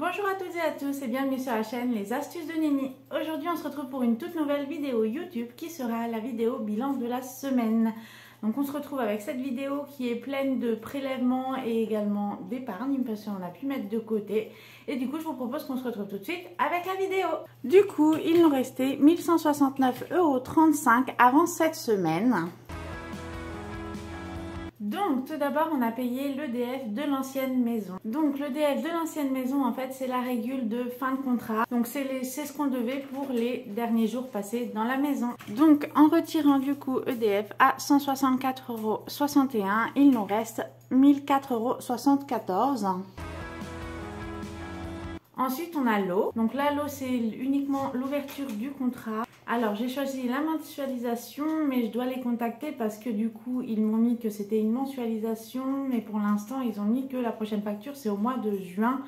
Bonjour à toutes et à tous et bienvenue sur la chaîne Les Astuces de Nini. Aujourd'hui on se retrouve pour une toute nouvelle vidéo YouTube qui sera la vidéo bilan de la semaine. Donc on se retrouve avec cette vidéo qui est pleine de prélèvements et également d'épargne parce qu'on a pu mettre de côté. Et du coup je vous propose qu'on se retrouve tout de suite avec la vidéo. Du coup il nous restait 1169,35 € avant cette semaine. Donc tout d'abord on a payé l'EDF de l'ancienne maison. Donc l'EDF de l'ancienne maison en fait c'est la régule de fin de contrat. Donc c'est ce qu'on devait pour les derniers jours passés dans la maison. Donc en retirant du coup EDF à 164,61 €, il nous reste 1004,74 €. Ensuite, on a l'eau. Donc là, l'eau, c'est uniquement l'ouverture du contrat. Alors, j'ai choisi la mensualisation, mais je dois les contacter parce que du coup, ils m'ont mis que c'était une mensualisation. Mais pour l'instant, ils ont mis que la prochaine facture, c'est au mois de juin.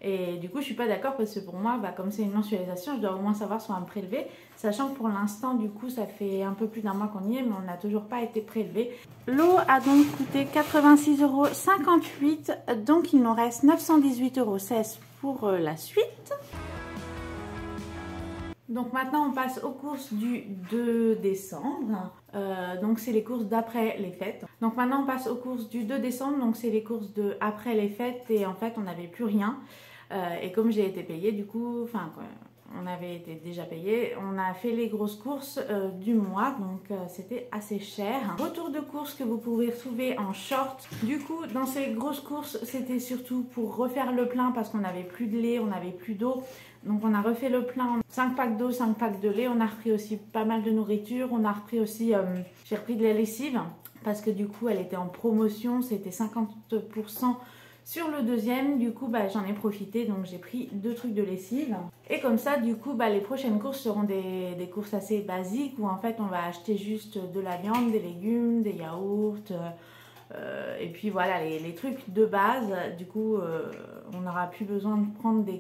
Et du coup, je suis pas d'accord parce que pour moi, comme c'est une mensualisation, je dois au moins savoir si on va me prélever. Sachant que pour l'instant, du coup, ça fait un peu plus d'un mois qu'on y est, mais on n'a toujours pas été prélevé. L'eau a donc coûté 86,58 €. Donc, il nous reste 918,16 € pour la suite. Donc maintenant on passe aux courses du 2 décembre, donc c'est les courses d'après les fêtes. Donc maintenant on passe aux courses du 2 décembre, donc c'est les courses de après les fêtes et en fait on n'avait plus rien. Et comme j'ai été payée du coup, on avait été déjà payé, on a fait les grosses courses du mois, donc c'était assez cher. Retour de courses que vous pouvez retrouver en short. Du coup, dans ces grosses courses, c'était surtout pour refaire le plein parce qu'on n'avait plus de lait, on n'avait plus d'eau. Donc on a refait le plein, 5 packs d'eau, 5 packs de lait. On a repris aussi pas mal de nourriture. On a repris aussi, j'ai repris de la lessive parce que du coup elle était en promotion, c'était 50% sur le deuxième. Du coup j'en ai profité, donc j'ai pris 2 trucs de lessive. Et comme ça du coup les prochaines courses seront des courses assez basiques où en fait on va acheter juste de la viande, des légumes, des yaourts. Et puis voilà les trucs de base. Du coup on n'aura plus besoin de prendre des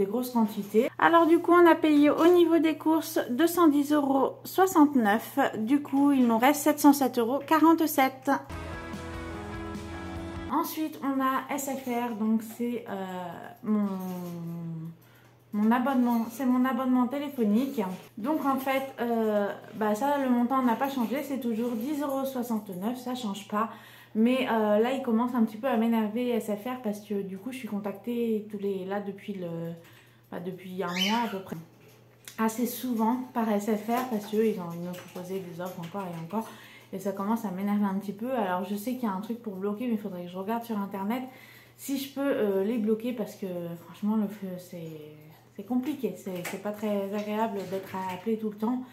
grosses quantités. Alors du coup on a payé au niveau des courses 210,69 €. Du coup il nous reste 707,47 €. Ensuite on a SFR, donc c'est mon abonnement, c'est mon abonnement téléphonique. Donc en fait ça le montant n'a pas changé, c'est toujours 10,69 €, ça change pas. Mais là il commence un petit peu à m'énerver SFR parce que du coup je suis contactée depuis un mois à peu près assez souvent par SFR parce qu'ils me proposaient des offres encore et encore. Et ça commence à m'énerver un petit peu. Alors je sais qu'il y a un truc pour bloquer, mais il faudrait que je regarde sur internet si je peux les bloquer parce que franchement le feu c'est compliqué. C'est pas très agréable d'être appelé tout le temps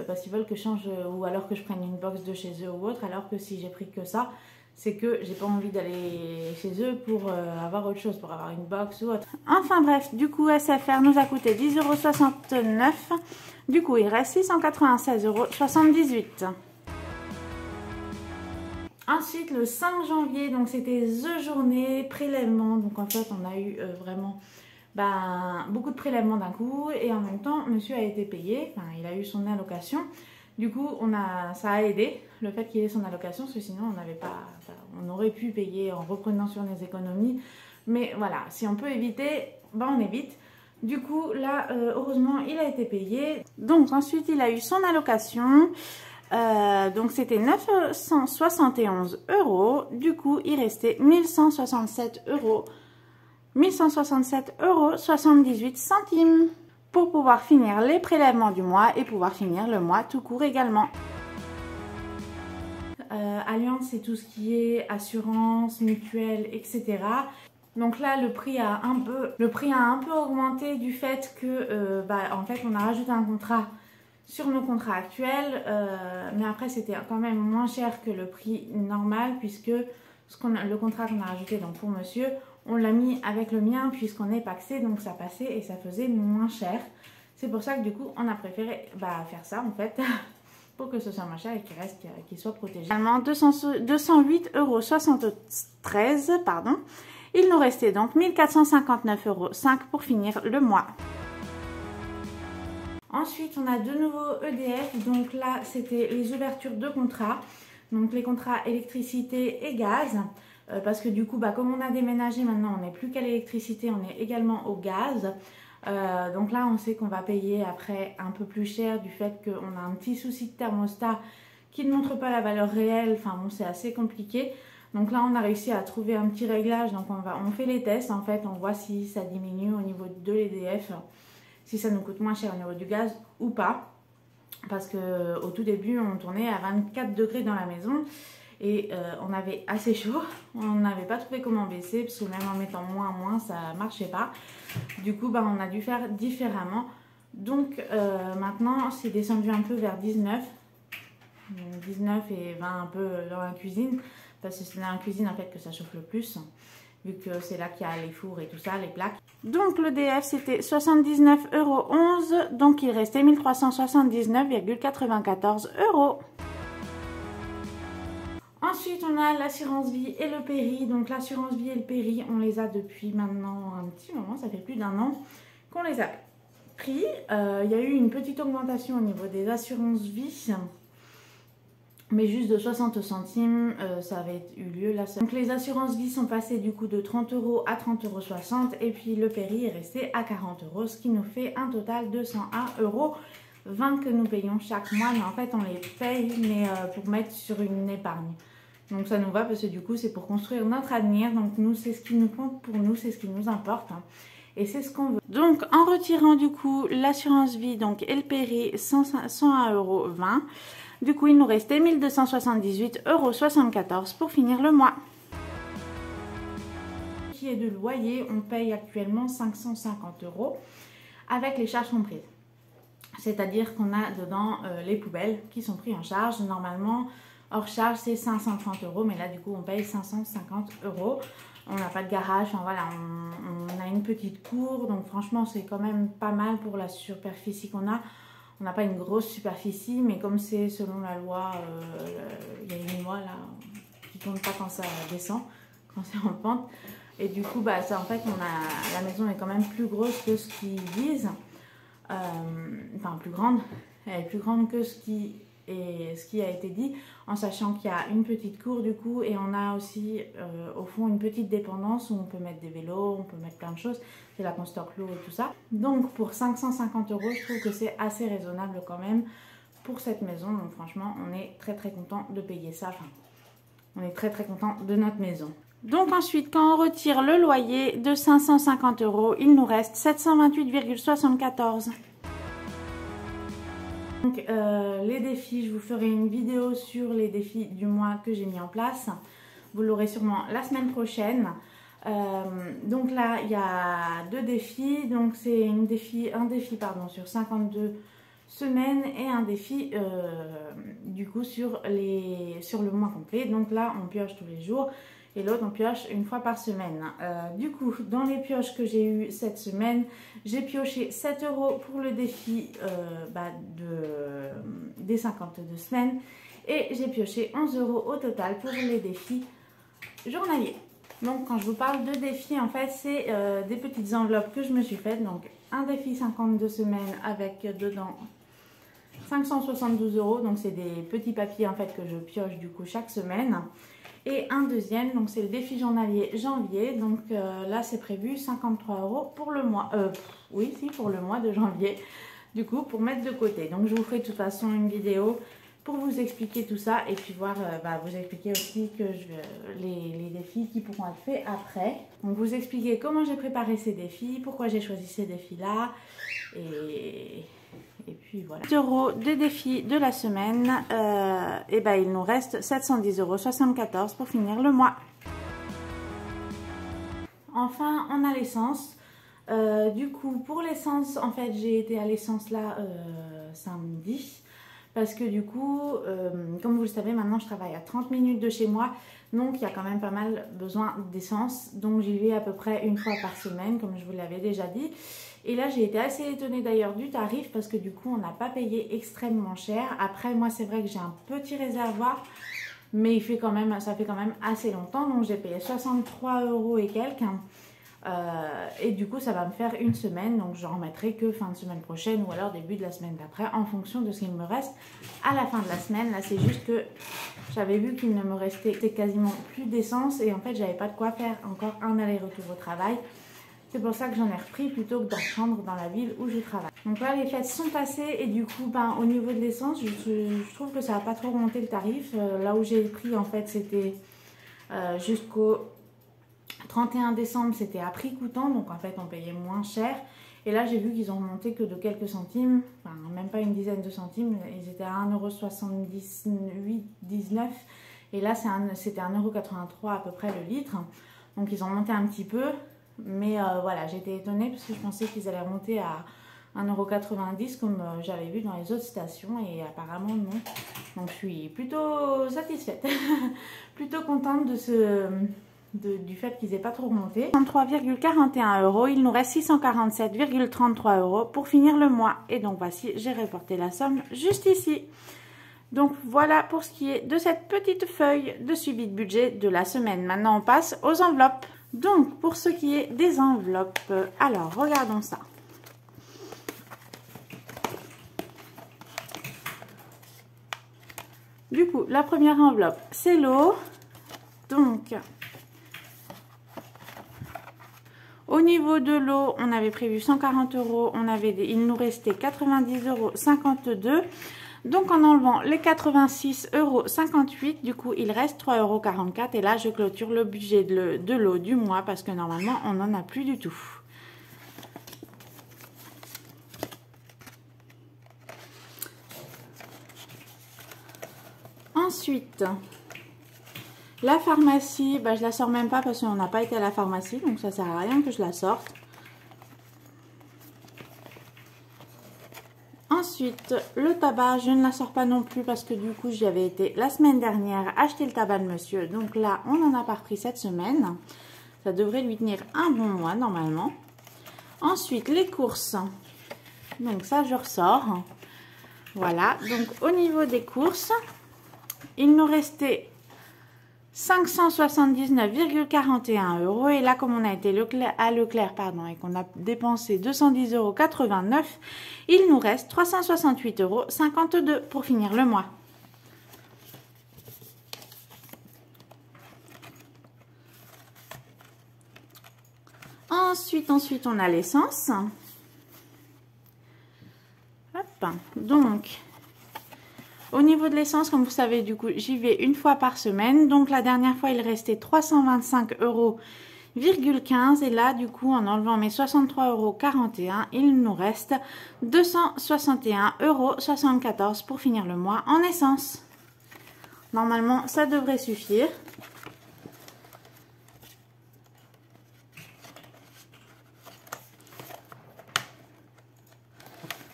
parce qu'ils veulent que je change ou alors que je prenne une box de chez eux ou autre. Alors que si j'ai pris que ça, c'est que j'ai pas envie d'aller chez eux pour avoir autre chose, pour avoir une box ou autre. Enfin bref, du coup SFR nous a coûté 10,69 €. Du coup il reste 696,78 €. Ensuite, le 5 janvier, donc c'était The journée prélèvement. Donc en fait, on a eu vraiment beaucoup de prélèvements d'un coup. Et en même temps, monsieur a été payé. Enfin, il a eu son allocation. Du coup, ça a aidé le fait qu'il ait son allocation. Parce que sinon, on aurait pu payer en reprenant sur nos économies. Mais voilà, si on peut éviter, on évite. Du coup, là, heureusement, il a été payé. Donc ensuite, il a eu son allocation. Donc c'était 971 €. Du coup il restait 1167,78 € pour pouvoir finir les prélèvements du mois et pouvoir finir le mois tout court également. Allianz, c'est tout ce qui est assurance, mutuelle, etc. Donc là le prix a un peu augmenté du fait que en fait on a rajouté un contrat sur nos contrats actuels, mais après c'était quand même moins cher que le prix normal puisque le contrat qu'on a rajouté donc pour monsieur, on l'a mis avec le mien puisqu'on est paxé, donc ça passait et ça faisait moins cher. C'est pour ça que du coup on a préféré faire ça en fait pour que ce soit moins cher et qu'il soit protégé. Finalement 208,73 €, pardon. Il nous restait donc 1459,05 € pour finir le mois. Ensuite, on a de nouveau EDF. Donc là, c'était les ouvertures de contrats. Donc les contrats électricité et gaz. parce que du coup, comme on a déménagé maintenant, on n'est plus qu'à l'électricité, on est également au gaz. Donc là, on sait qu'on va payer après un peu plus cher du fait qu'on a un petit souci de thermostat qui ne montre pas la valeur réelle. Enfin bon, c'est assez compliqué. Donc là, on a réussi à trouver un petit réglage. Donc on fait les tests en fait, on voit si ça diminue au niveau de l'EDF, si ça nous coûte moins cher au niveau du gaz ou pas. Parce qu'au tout début, on tournait à 24 degrés dans la maison et on avait assez chaud. On n'avait pas trouvé comment baisser parce que même en mettant moins, ça ne marchait pas. Du coup, on a dû faire différemment. Donc maintenant, c'est descendu un peu vers 19 et 20 un peu dans la cuisine. Parce que c'est dans la cuisine en fait que ça chauffe le plus. Vu que c'est là qu'il y a les fours et tout ça, les plaques. Donc l'EDF c'était 79,11 €. Donc il restait 1379,94 €. Ensuite on a l'assurance vie et le péri. Donc l'assurance vie et le péri, on les a depuis maintenant un petit moment. Ça fait plus d'1 an qu'on les a pris. Il y a eu une petite augmentation au niveau des assurances vie. Mais juste de 60 centimes, ça avait eu lieu là. Donc les assurances vie sont passées du coup de 30 € à 30,60 € et puis le péri est resté à 40 €, ce qui nous fait un total de 101,20 € que nous payons chaque mois. Mais en fait on les paye mais pour mettre sur une épargne. Donc ça nous va parce que du coup c'est pour construire notre avenir. Donc nous c'est ce qui nous compte pour nous, c'est ce qui nous importe. Et c'est ce qu'on veut. Donc en retirant du coup l'assurance vie donc, et le péri 101,20 €. Du coup, il nous restait 1278,74 € pour finir le mois. Qui est de loyer, on paye actuellement 550 € avec les charges comprises. C'est-à-dire qu'on a dedans les poubelles qui sont prises en charge. Normalement, hors charge, c'est 530 €, mais là, du coup, on paye 550 €. On n'a pas de garage, enfin voilà, on a une petite cour. Donc franchement, c'est quand même pas mal pour la superficie qu'on a. On n'a pas une grosse superficie, mais comme c'est selon la loi, il y a une loi là qui ne compte pas quand ça descend, quand c'est en pente. Et du coup, ça, en fait, la maison est quand même plus grosse que ce qu'ils disent. Enfin, plus grande. Elle est plus grande que ce qui a été dit, en sachant qu'il y a une petite cour du coup, et on a aussi au fond une petite dépendance où on peut mettre des vélos, on peut mettre plein de choses. C'est là qu'on stocke l'eau et tout ça. Donc pour 550 €, je trouve que c'est assez raisonnable quand même pour cette maison. Donc franchement, on est très content de payer ça. Enfin, on est très content de notre maison. Donc ensuite, quand on retire le loyer de 550 €, il nous reste 728,74 €. Donc les défis, je vous ferai une vidéo sur les défis du mois que j'ai mis en place. Vous l'aurez sûrement la semaine prochaine. Donc là, il y a 2 défis. Donc c'est un défi sur 52 semaines et un défi du coup sur le mois complet. Donc là, on pioche tous les jours et l'autre, on pioche une fois par semaine. Du coup, dans les pioches que j'ai eues cette semaine, j'ai pioché 7 € pour le défi des 52 semaines et j'ai pioché 11 € au total pour les défis journaliers. Donc quand je vous parle de défis, en fait, c'est des petites enveloppes que je me suis faites. Donc un défi 52 semaines avec dedans 572 €. Donc c'est des petits papiers en fait que je pioche du coup chaque semaine. Et un deuxième, donc c'est le défi journalier janvier. Donc là c'est prévu 53 € pour le mois. Pour le mois de janvier. Du coup pour mettre de côté. Donc je vous ferai de toute façon une vidéo pour vous expliquer tout ça et puis voir, vous expliquer aussi que les défis qui pourront être faits après. Donc vous expliquer comment j'ai préparé ces défis, pourquoi j'ai choisi ces défis-là et puis voilà. 10 € des défis de la semaine, il nous reste 710,74 € pour finir le mois. Enfin, on a l'essence. Du coup, pour l'essence, en fait, j'ai été à l'essence là samedi. Parce que du coup, comme vous le savez, maintenant je travaille à 30 minutes de chez moi. Donc il y a quand même pas mal besoin d'essence. Donc j'y vais à peu près une fois par semaine, comme je vous l'avais déjà dit. Et là j'ai été assez étonnée d'ailleurs du tarif parce que du coup on n'a pas payé extrêmement cher. Après moi c'est vrai que j'ai un petit réservoir. Mais ça fait quand même assez longtemps. Donc j'ai payé 63 € et quelques. Et du coup, ça va me faire une semaine. Donc, je remettrai que fin de semaine prochaine ou alors début de la semaine d'après en fonction de ce qu'il me reste à la fin de la semaine. Là, c'est juste que j'avais vu qu'il ne me restait quasiment plus d'essence et en fait, j'avais pas de quoi faire encore un aller-retour au travail. C'est pour ça que j'en ai repris plutôt que d'en prendre dans la ville où je travaille. Donc là, les fêtes sont passées et du coup, au niveau de l'essence, je trouve que ça n'a pas trop remonté le tarif. Là où j'ai pris, en fait, c'était jusqu'au 31 décembre, c'était à prix coûtant. Donc en fait, on payait moins cher. Et là, j'ai vu qu'ils ont remonté que de quelques centimes, enfin même pas une dizaine de centimes. Ils étaient à 1,78-19 €. Et là, c'était 1,83 € à peu près le litre. Donc ils ont monté un petit peu. Mais voilà, j'étais étonnée parce que je pensais qu'ils allaient remonter à 1,90 € comme j'avais vu dans les autres stations et apparemment non. Donc je suis plutôt satisfaite, plutôt contente du fait qu'ils n'aient pas trop remonté. 33,41 €, il nous reste 647,33 € pour finir le mois. Et donc voici, j'ai reporté la somme juste ici. Donc voilà pour ce qui est de cette petite feuille de suivi de budget de la semaine. Maintenant on passe aux enveloppes. Donc, pour ce qui est des enveloppes, alors, regardons ça. Du coup, la première enveloppe, c'est l'eau. Donc, au niveau de l'eau, on avait prévu 140 €, il nous restait 90,52 €. Donc, en enlevant les 86,58 €, du coup, il reste 3,44 € et là, je clôture le budget de l'eau du mois parce que normalement, on n'en a plus du tout. Ensuite, la pharmacie, je la sors même pas parce qu'on n'a pas été à la pharmacie, donc ça sert à rien que je la sorte. Ensuite, le tabac, je ne la sors pas non plus parce que du coup, j'y avais été la semaine dernière acheter le tabac de monsieur. Donc là, on n'en a pas repris cette semaine. Ça devrait lui tenir un bon mois normalement. Ensuite, les courses. Donc ça, je ressors. Voilà. Donc au niveau des courses, il nous restait 579,41 € et là comme on a été à Leclerc et qu'on a dépensé 210,89 €, il nous reste 368,52 € pour finir le mois. Ensuite on a l'essence. Hop, donc au niveau de l'essence, comme vous savez, du coup, j'y vais une fois par semaine. Donc, la dernière fois, il restait 325,15 € et là, du coup, en enlevant mes 63,41 €, il nous reste 261,74 € pour finir le mois en essence. Normalement, ça devrait suffire.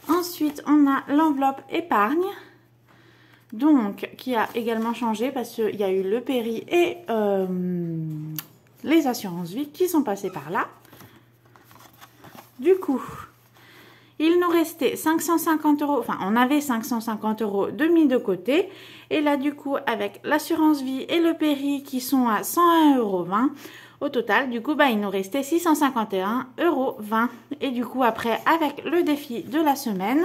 Ensuite, on a l'enveloppe épargne. Donc, qui a également changé parce qu'il y a eu le péri et les assurances vie qui sont passées par là. Du coup, il nous restait 550 €, enfin on avait 550 € de mis de côté. Et là du coup, avec l'assurance vie et le péri qui sont à 101,20 € au total, du coup, il nous restait 651,20 €. Et du coup, après, avec le défi de la semaine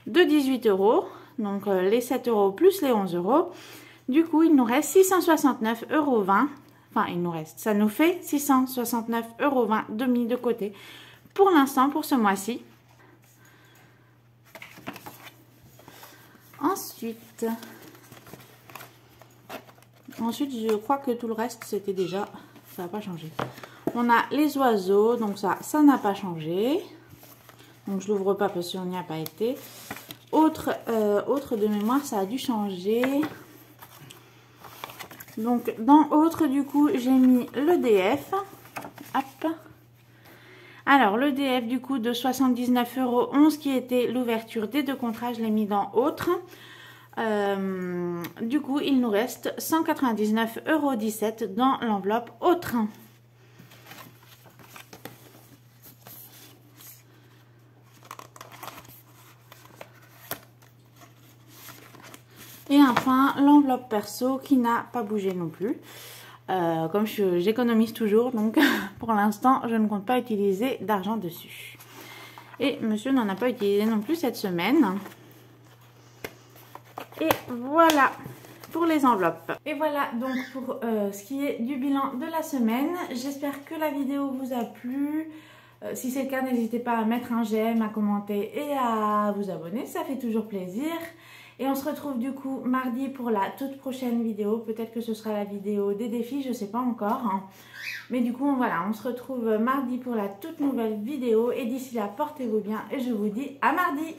de 18 €, donc les 7 € plus les 11 €. Du coup, il nous reste 669,20 €. Enfin, ça nous fait 669,20 € de mis de côté pour l'instant, pour ce mois-ci. Ensuite, je crois que tout le reste, c'était déjà, ça n'a pas changé. On a les oiseaux, donc ça n'a pas changé. Donc, je l'ouvre pas parce qu'on n'y a pas été. Autre de mémoire, ça a dû changer. Donc, dans autre, du coup, j'ai mis l'EDF. Hop. Alors, l'EDF, du coup, de 79,11 € qui était l'ouverture des deux contrats, je l'ai mis dans autre. Du coup, il nous reste 199,17 € dans l'enveloppe autre. Et enfin, l'enveloppe perso qui n'a pas bougé non plus. Comme j'économise toujours, donc pour l'instant, je ne compte pas utiliser d'argent dessus. Et monsieur n'en a pas utilisé non plus cette semaine. Et voilà pour les enveloppes. Et voilà donc pour ce qui est du bilan de la semaine. J'espère que la vidéo vous a plu. Si c'est le cas, n'hésitez pas à mettre un j'aime, à commenter et à vous abonner. Ça fait toujours plaisir. Et on se retrouve du coup mardi pour la toute prochaine vidéo. Peut-être que ce sera la vidéo des défis, je ne sais pas encore. Hein. Mais du coup, voilà, on se retrouve mardi pour la toute nouvelle vidéo. Et d'ici là, portez-vous bien et je vous dis à mardi!